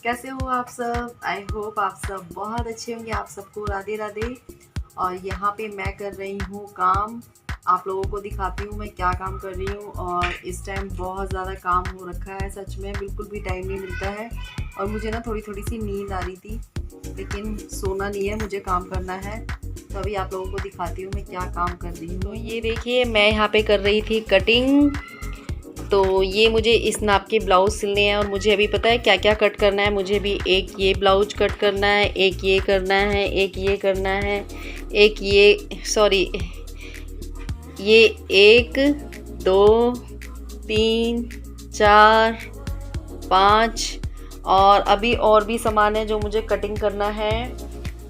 कैसे हो आप सब। आई होप आप सब बहुत अच्छे होंगे। आप सबको राधे राधे। और यहाँ पे मैं कर रही हूँ काम। आप लोगों को दिखाती हूँ मैं क्या काम कर रही हूँ। और इस टाइम बहुत ज़्यादा काम हो रखा है, सच में बिल्कुल भी टाइम नहीं मिलता है। और मुझे ना थोड़ी थोड़ी सी नींद आ रही थी, लेकिन सोना नहीं है, मुझे काम करना है। तो अभी आप लोगों को दिखाती हूँ मैं क्या काम कर रही हूँ। तो ये देखिए मैं यहाँ पे कर रही थी कटिंग। तो ये मुझे इस नाप के ब्लाउज़ सिलने हैं और मुझे अभी पता है क्या क्या कट करना है। मुझे भी एक ये ब्लाउज कट करना है, एक ये करना है, एक ये करना है, एक ये 1 2 3 4 5 और अभी और भी सामान है जो मुझे कटिंग करना है।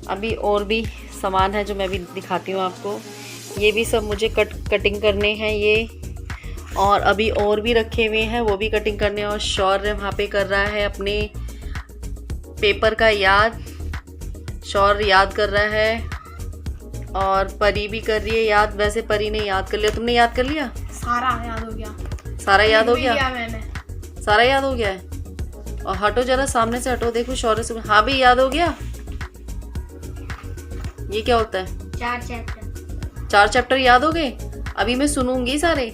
अभी और भी सामान है जो मैं भी दिखाती हूँ आपको। ये भी सब मुझे कटिंग करने हैं ये। और अभी और भी रखे हुए हैं, वो भी कटिंग करने। और शौर्य वहाँ पे कर रहा है अपने पेपर का याद। शौर्य याद कर रहा है और परी भी कर रही है याद। वैसे परी ने याद कर लिया, तुमने याद कर लिया? सारा याद हो गया। सारा याद हो गया? मैंने सारा याद हो गया है। और हटो जरा, सामने से हटो, देखो शौर्य से। हाँ भी याद हो गया। ये क्या होता है? 4 चैप्टर याद हो गए। अभी मैं सुनूंगी सारे।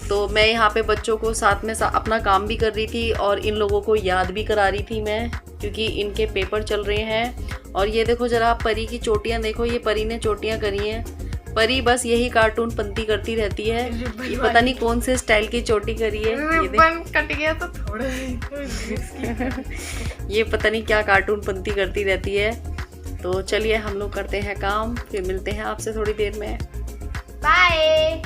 तो मैं यहाँ पे बच्चों को साथ में अपना काम भी कर रही थी और इन लोगों को याद भी करा रही थी मैं, क्योंकि इनके पेपर चल रहे हैं। और ये देखो जरा आप परी की चोटियाँ देखो, ये परी ने चोटियाँ करी हैं। परी बस यही कार्टून पंती करती रहती है। ये पता नहीं कौन से स्टाइल की चोटी करी है। कट गया तो थोड़ा ये पता नहीं क्या कार्टून पंती करती रहती है। तो चलिए हम लोग करते हैं काम, फिर मिलते हैं आपसे थोड़ी देर में। बाय।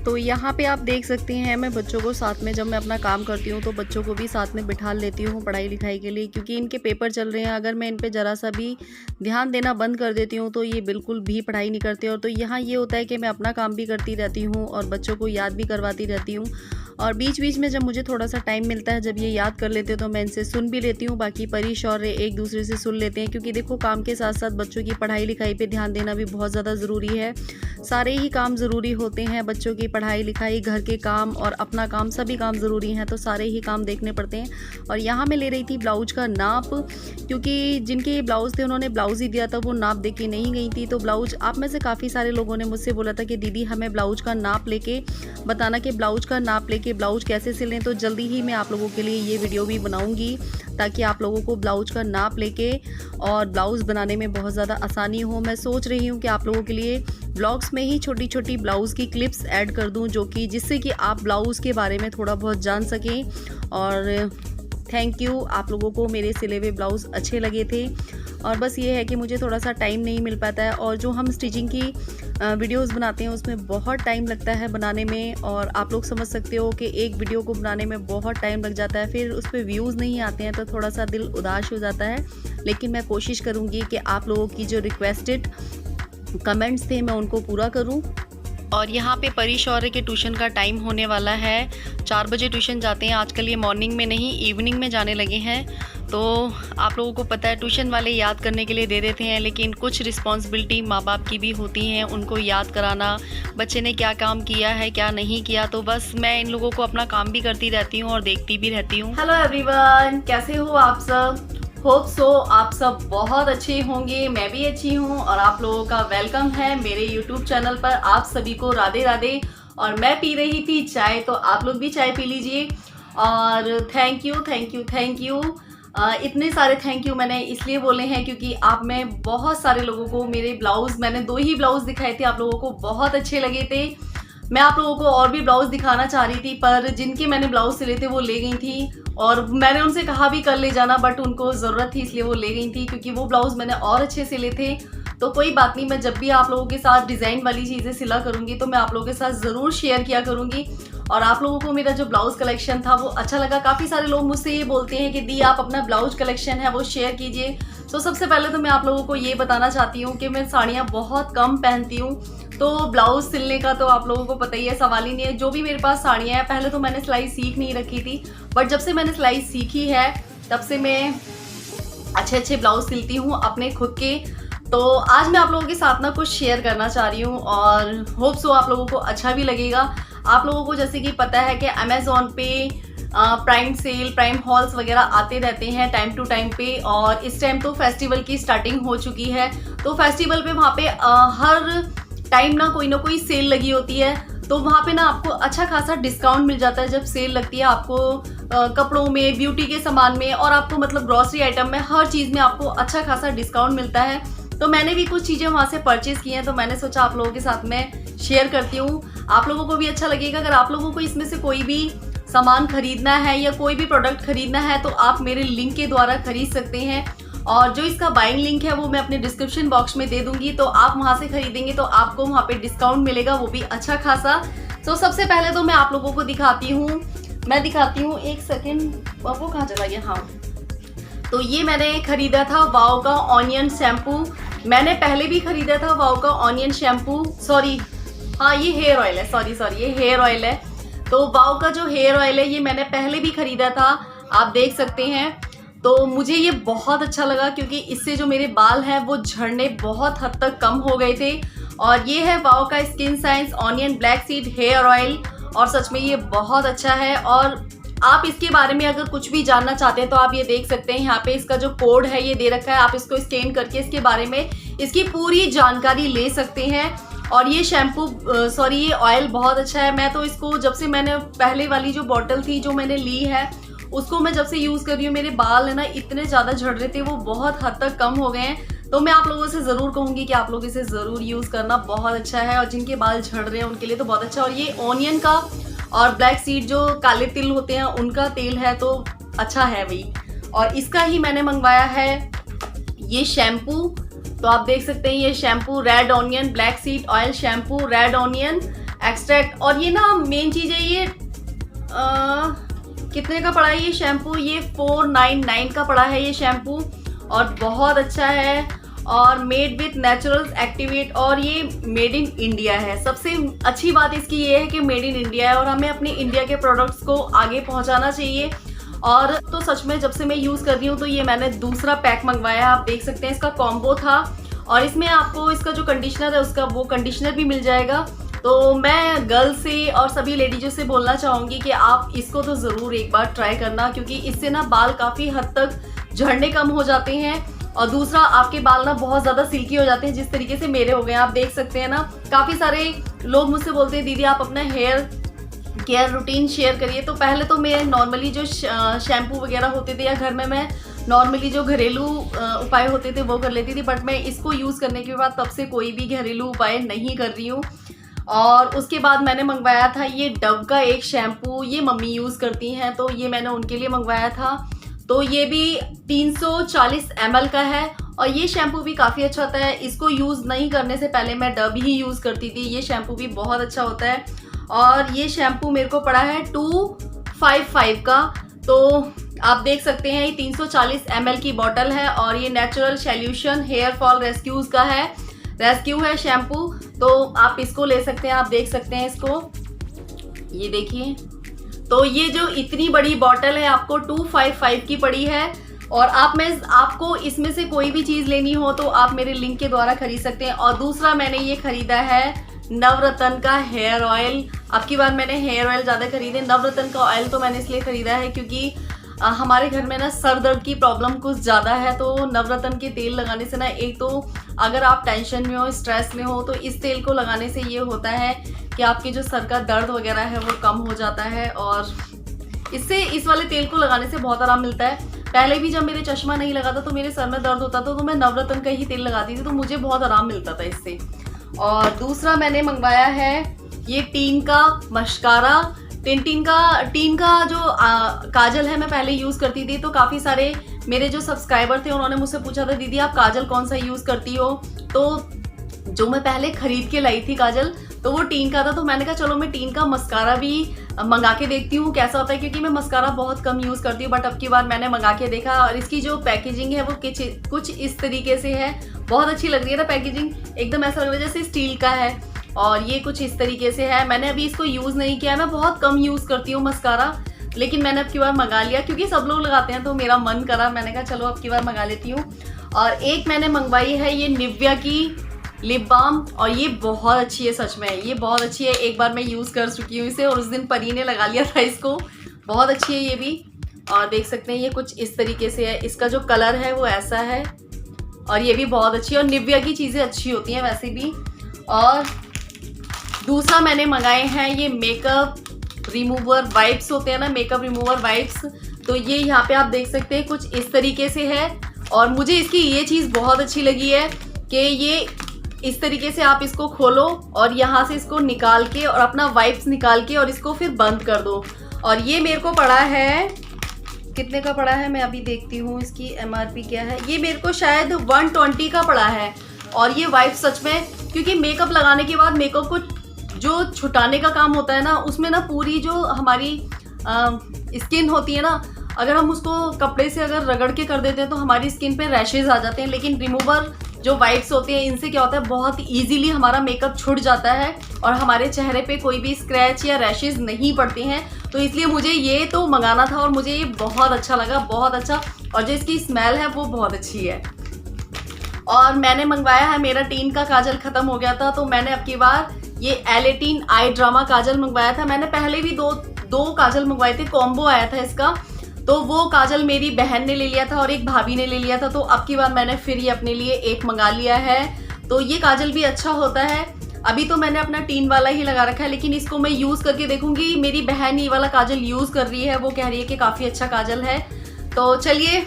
तो यहाँ पे आप देख सकते हैं मैं बच्चों को साथ में, जब मैं अपना काम करती हूँ तो बच्चों को भी साथ में बिठा लेती हूँ पढ़ाई लिखाई के लिए, क्योंकि इनके पेपर चल रहे हैं। अगर मैं इन पे ज़रा सा भी ध्यान देना बंद कर देती हूँ तो ये बिल्कुल भी पढ़ाई नहीं करते। और तो यहाँ ये होता है कि मैं अपना काम भी करती रहती हूँ और बच्चों को याद भी करवाती रहती हूँ। और बीच बीच में जब मुझे थोड़ा सा टाइम मिलता है, जब ये याद कर लेते हैं तो मैं इनसे सुन भी लेती हूँ। बाकी परी शौर्य एक दूसरे से सुन लेते हैं, क्योंकि देखो काम के साथ साथ बच्चों की पढ़ाई लिखाई पे ध्यान देना भी बहुत ज़्यादा ज़रूरी है। सारे ही काम ज़रूरी होते हैं, बच्चों की पढ़ाई लिखाई, घर के काम और अपना काम, सभी काम ज़रूरी हैं। तो सारे ही काम देखने पड़ते हैं। और यहाँ मैं ले रही थी ब्लाउज का नाप, क्योंकि जिनके ब्लाउज़ थे उन्होंने ब्लाउज़ ही दिया था, वो नाप दे के नहीं गई थी। तो ब्लाउज आप में से काफ़ी सारे लोगों ने मुझसे बोला था कि दीदी हमें ब्लाउज का नाप लेके बताना कि ब्लाउज का नाप लेके ब्लाउज कैसे सिलें। तो जल्दी ही मैं आप लोगों के लिए ये वीडियो भी बनाऊंगी, ताकि आप लोगों को ब्लाउज का नाप लेके और ब्लाउज़ बनाने में बहुत ज़्यादा आसानी हो। मैं सोच रही हूँ कि आप लोगों के लिए ब्लॉग्स में ही छोटी छोटी ब्लाउज़ की क्लिप्स ऐड कर दूँ, जो कि जिससे कि आप ब्लाउज़ के बारे में थोड़ा बहुत जान सकें। और थैंक यू, आप लोगों को मेरे सिले हुए ब्लाउज़ अच्छे लगे थे। और बस ये है कि मुझे थोड़ा सा टाइम नहीं मिल पाता है, और जो हम स्टिचिंग की वीडियोस बनाते हैं उसमें बहुत टाइम लगता है बनाने में। और आप लोग समझ सकते हो कि एक वीडियो को बनाने में बहुत टाइम लग जाता है, फिर उस पर व्यूज़ नहीं आते हैं तो थोड़ा सा दिल उदास हो जाता है। लेकिन मैं कोशिश करूँगी कि आप लोगों की जो रिक्वेस्टेड कमेंट्स थे मैं उनको पूरा करूँ। और यहाँ पे परी शौर्य के ट्यूशन का टाइम होने वाला है। 4 बजे ट्यूशन जाते हैं आजकल, ये मॉर्निंग में नहीं इवनिंग में जाने लगे हैं। तो आप लोगों को पता है ट्यूशन वाले याद करने के लिए दे देते हैं, लेकिन कुछ रिस्पॉन्सिबिलिटी माँ बाप की भी होती हैं, उनको याद कराना, बच्चे ने क्या काम किया है क्या नहीं किया। तो बस मैं इन लोगों को अपना काम भी करती रहती हूँ और देखती भी रहती हूँ। हेलो एवरीवन, कैसे हो आप सब? होप सो आप सब बहुत अच्छे होंगे, मैं भी अच्छी हूँ। और आप लोगों का वेलकम है मेरे यूट्यूब चैनल पर। आप सभी को राधे राधे। और मैं पी रही थी चाय, तो आप लोग भी चाय पी लीजिए। और thank you thank you thank you. इतने सारे थैंक यू मैंने इसलिए बोले हैं क्योंकि आप में बहुत सारे लोगों को मेरे ब्लाउज़, मैंने 2 ही ब्लाउज़ दिखाए थे, आप लोगों को बहुत अच्छे लगे थे। मैं आप लोगों को और भी ब्लाउज़ दिखाना चाह रही थी, पर जिनके मैंने ब्लाउज़ सिले थे वो ले गई थी। और मैंने उनसे कहा भी कर ले जाना, बट उनको ज़रूरत थी इसलिए वो ले गई थी, क्योंकि वो ब्लाउज़ मैंने और अच्छे सिले थे। तो कोई बात नहीं, मैं जब भी आप लोगों के साथ डिज़ाइन वाली चीज़ें सिला करूँगी तो मैं आप लोगों के साथ ज़रूर शेयर किया करूँगी। और आप लोगों को मेरा जो ब्लाउज़ कलेक्शन था वो अच्छा लगा। काफ़ी सारे लोग मुझसे ये बोलते हैं कि दी आप अपना ब्लाउज कलेक्शन है वो शेयर कीजिए। तो सबसे पहले तो मैं आप लोगों को ये बताना चाहती हूँ कि मैं साड़ियाँ बहुत कम पहनती हूँ, तो ब्लाउज़ सिलने का तो आप लोगों को पता ही है, सवाल ही नहीं है। जो भी मेरे पास साड़ियाँ हैं, पहले तो मैंने सिलाई सीख नहीं रखी थी, बट जब से मैंने सिलाई सीखी है तब से मैं अच्छे अच्छे ब्लाउज़ सिलती हूँ अपने खुद के। तो आज मैं आप लोगों के साथ ना कुछ शेयर करना चाह रही हूँ और होप सो आप लोगों को अच्छा भी लगेगा। आप लोगों को जैसे कि पता है कि अमेज़ॉन पे प्राइम सेल, प्राइम हॉल्स वगैरह आते रहते हैं टाइम टू टाइम पे। और इस टाइम तो फेस्टिवल की स्टार्टिंग हो चुकी है, तो फेस्टिवल पे वहाँ पे हर टाइम ना कोई सेल लगी होती है, तो वहाँ पे ना आपको अच्छा खासा डिस्काउंट मिल जाता है जब सेल लगती है। आपको कपड़ों में, ब्यूटी के सामान में, और आपको मतलब ग्रॉसरी आइटम में, हर चीज़ में आपको अच्छा खासा डिस्काउंट मिलता है। तो मैंने भी कुछ चीज़ें वहाँ से परचेज़ की हैं, तो मैंने सोचा आप लोगों के साथ में शेयर करती हूँ, आप लोगों को भी अच्छा लगेगा। अगर आप लोगों को इसमें से कोई भी सामान खरीदना है या कोई भी प्रोडक्ट खरीदना है तो आप मेरे लिंक के द्वारा खरीद सकते हैं, और जो इसका बाइंग लिंक है वो मैं अपने डिस्क्रिप्शन बॉक्स में दे दूंगी, तो आप वहाँ से खरीदेंगे तो आपको वहाँ पे डिस्काउंट मिलेगा, वो भी अच्छा खासा। तो सबसे पहले तो मैं आप लोगों को दिखाती हूँ, एक सेकेंड, वो कहाँ चला गया, हाँ। तो ये मैंने खरीदा था वाओ का ऑनियन शैम्पू। मैंने पहले भी खरीदा था वाओ का ऑनियन शैम्पू, सॉरी हाँ ये हेयर ऑयल है, सॉरी ये हेयर ऑयल है। तो वाओ का जो हेयर ऑयल है ये मैंने पहले भी खरीदा था, आप देख सकते हैं। तो मुझे ये बहुत अच्छा लगा क्योंकि इससे जो मेरे बाल हैं वो झड़ने बहुत हद तक कम हो गए थे। और ये है वाओ का skin science onion black seed hair oil, और सच में ये बहुत अच्छा है। और आप इसके बारे में अगर कुछ भी जानना चाहते हैं तो आप ये देख सकते हैं, यहाँ पे इसका जो कोड है ये दे रखा है, आप इसको स्कैन करके इसके बारे में इसकी पूरी जानकारी ले सकते हैं। और ये शैम्पू ये ऑयल बहुत अच्छा है। मैं तो इसको जब से मैंने पहले वाली जो बॉटल थी जो मैंने ली है उसको मैं जब से यूज़ कर रही हूँ, मेरे बाल है ना इतने ज़्यादा झड़ रहे थे, वो बहुत हद तक कम हो गए हैं। तो मैं आप लोगों से ज़रूर कहूँगी कि आप लोग इसे ज़रूर यूज़ करना, बहुत अच्छा है। और जिनके बाल झड़ रहे हैं उनके लिए तो बहुत अच्छा है। और ये ऑनियन का और ब्लैक सीड जो काले तिल होते हैं उनका तेल है, तो अच्छा है वही। और इसका ही मैंने मंगवाया है ये शैम्पू, तो आप देख सकते हैं ये shampoo red onion black seed oil shampoo red onion extract. और ये ना मेन चीज़ है, ये कितने का पड़ा है ये शैम्पू, ये 499 का पड़ा है ये शैम्पू, और बहुत अच्छा है। और मेड विथ नेचुरल एक्टिवेट, और ये मेड इन इंडिया है। सबसे अच्छी बात इसकी ये है कि मेड इन इंडिया है, और हमें अपने इंडिया के प्रोडक्ट्स को आगे पहुंचाना चाहिए। और तो सच में जब से मैं यूज़ कर रही हूँ तो ये मैंने दूसरा पैक मंगवाया, आप देख सकते हैं इसका कॉम्बो था, और इसमें आपको इसका जो कंडीशनर है उसका वो कंडीशनर भी मिल जाएगा। तो मैं गर्ल्स से और सभी लेडीजों से बोलना चाहूँगी कि आप इसको तो ज़रूर एक बार ट्राई करना, क्योंकि इससे ना बाल काफ़ी हद तक झड़ने कम हो जाते हैं। और दूसरा, आपके बाल ना बहुत ज़्यादा सिल्की हो जाते हैं, जिस तरीके से मेरे हो गए हैं, आप देख सकते हैं ना। काफ़ी सारे लोग मुझसे बोलते हैं दीदी आप अपना हेयर केयर रूटीन शेयर करिए। तो पहले तो मैं नॉर्मली जो शैम्पू वगैरह होते थे या घर में मैं नॉर्मली जो घरेलू उपाय होते थे वो कर लेती थी, बट मैं इसको यूज़ करने के बाद तब से कोई भी घरेलू उपाय नहीं कर रही हूँ। और उसके बाद मैंने मंगवाया था ये डव का एक शैम्पू, ये मम्मी यूज़ करती हैं तो ये मैंने उनके लिए मंगवाया था। तो ये भी 340 ml का है, और ये शैम्पू भी काफ़ी अच्छा होता है। इसको यूज़ नहीं करने से पहले मैं डव ही यूज़ करती थी, ये शैम्पू भी बहुत अच्छा होता है। और ये शैम्पू मेरे को पड़ा है 255 का। तो आप देख सकते हैं ये 340 ml की बॉटल है, और ये natural solution hair fall rescue है शैम्पू। तो आप इसको ले सकते हैं, आप देख सकते हैं इसको, ये देखिए। तो ये जो इतनी बड़ी बॉटल है आपको 255 की पड़ी है। और आपको इसमें से कोई भी चीज़ लेनी हो तो आप मेरे लिंक के द्वारा खरीद सकते हैं। और दूसरा मैंने ये खरीदा है नवरत्न का हेयर ऑयल। अब की बार मैंने हेयर ऑयल ज़्यादा खरीदे। नवरत्न का ऑयल तो मैंने इसलिए ख़रीदा है क्योंकि हमारे घर में ना सर दर्द की प्रॉब्लम कुछ ज़्यादा है, तो नवरत्न के तेल लगाने से ना, एक तो अगर आप टेंशन में हो, स्ट्रेस में हो, तो इस तेल को लगाने से ये होता है कि आपके जो सर का दर्द वगैरह है वो कम हो जाता है। और इस वाले तेल को लगाने से बहुत आराम मिलता है। पहले भी जब मेरे चश्मा नहीं लगा था तो मेरे सर में दर्द होता था, तो मैं नवरत्न का ही तेल लगाती थी, तो मुझे बहुत आराम मिलता था इससे। और दूसरा मैंने मंगवाया है ये टीन का मस्कारा। टीन का जो काजल है मैं पहले यूज़ करती थी, तो काफ़ी सारे मेरे जो सब्सक्राइबर थे उन्होंने मुझसे पूछा था दीदी आप काजल कौन सा यूज़ करती हो। तो जो मैं पहले ख़रीद के लाई थी काजल, तो वो टीन का था, तो मैंने कहा चलो मैं टीन का मस्कारा भी मंगा के देखती हूँ कैसा होता है, क्योंकि मैं मस्कारा बहुत कम यूज़ करती हूँ। बट अब की बार मैंने मंगा के देखा, और इसकी जो पैकेजिंग है वो कुछ इस तरीके से है। बहुत अच्छी लग रही है ना पैकेजिंग, एकदम ऐसा लग रहा है जैसे स्टील का है, और ये कुछ इस तरीके से है। मैंने अभी इसको यूज़ नहीं किया, मैं बहुत कम यूज़ करती हूँ मस्कारा, लेकिन मैंने अब की बार मंगा लिया क्योंकि सब लोग लगाते हैं तो मेरा मन करा, मैंने कहा चलो अब की बार मंगा लेती हूँ। और एक मैंने मंगवाई है ये निविया की लिप बाम, और ये बहुत अच्छी है, सच में ये बहुत अच्छी है। एक बार मैं यूज़ कर चुकी हूँ इसे, और उस दिन परी ने लगा लिया था इसको, बहुत अच्छी है ये भी। और देख सकते हैं ये कुछ इस तरीके से है, इसका जो कलर है वो ऐसा है। और ये भी बहुत अच्छी है, और निविया की चीज़ें अच्छी होती हैं वैसे भी। और दूसरा मैंने मंगाए हैं ये मेकअप रिमूवर वाइप्स होते हैं ना, मेकअप रिमूवर वाइप्स। तो ये यहाँ पे आप देख सकते हैं कुछ इस तरीके से है। और मुझे इसकी ये चीज़ बहुत अच्छी लगी है कि ये इस तरीके से आप इसको खोलो और यहाँ से इसको निकाल के और अपना वाइप्स निकाल के और इसको फिर बंद कर दो। और ये मेरे को पड़ा है, कितने का पड़ा है मैं अभी देखती हूँ इसकी MRP क्या है। ये मेरे को शायद 120 का पड़ा है। और ये वाइप सच में, क्योंकि मेकअप लगाने के बाद मेकअप को जो छुटाने का काम होता है ना, उसमें ना पूरी जो हमारी स्किन होती है ना, अगर हम उसको कपड़े से अगर रगड़ के कर देते हैं तो हमारी स्किन पे रैशेज आ जाते हैं। लेकिन रिमूवर जो वाइप्स होते हैं इनसे क्या होता है, बहुत इजीली हमारा मेकअप छुट जाता है और हमारे चेहरे पे कोई भी स्क्रैच या रैशेज नहीं पड़ते हैं। तो इसलिए मुझे ये तो मंगाना था और मुझे ये बहुत अच्छा लगा, बहुत अच्छा। और जो इसकी स्मेल है वो बहुत अच्छी है। और मैंने मंगवाया है, मेरा टीन का काजल ख़त्म हो गया था तो मैंने अब की बार ये L18 आई ड्रामा काजल मंगवाया था। मैंने पहले भी दो काजल मंगवाए थे, कॉम्बो आया था इसका। तो वो काजल मेरी बहन ने ले लिया था और एक भाभी ने ले लिया था। तो अब की बार मैंने फिर ये अपने लिए एक मंगा लिया है। तो ये काजल भी अच्छा होता है। अभी तो मैंने अपना टीन वाला ही लगा रखा है, लेकिन इसको मैं यूज़ करके देखूंगी। मेरी बहन ये वाला काजल यूज़ कर रही है, वो कह रही है कि काफ़ी अच्छा काजल है। तो चलिए,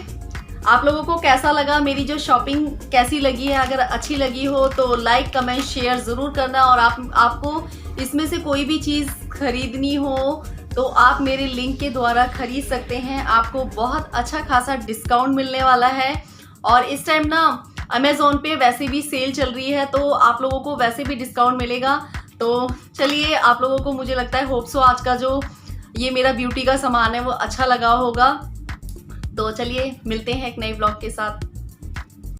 आप लोगों को कैसा लगा, मेरी जो शॉपिंग कैसी लगी है, अगर अच्छी लगी हो तो लाइक कमेंट शेयर ज़रूर करना। और आपको इसमें से कोई भी चीज़ खरीदनी हो तो आप मेरे लिंक के द्वारा खरीद सकते हैं। आपको बहुत अच्छा खासा डिस्काउंट मिलने वाला है। और इस टाइम ना अमेज़ॉन पे वैसे भी सेल चल रही है, तो आप लोगों को वैसे भी डिस्काउंट मिलेगा। तो चलिए, आप लोगों को मुझे लगता है होप सो आज का जो ये मेरा ब्यूटी का सामान है वो अच्छा लगा होगा। तो चलिए मिलते हैं एक नए ब्लॉग के साथ।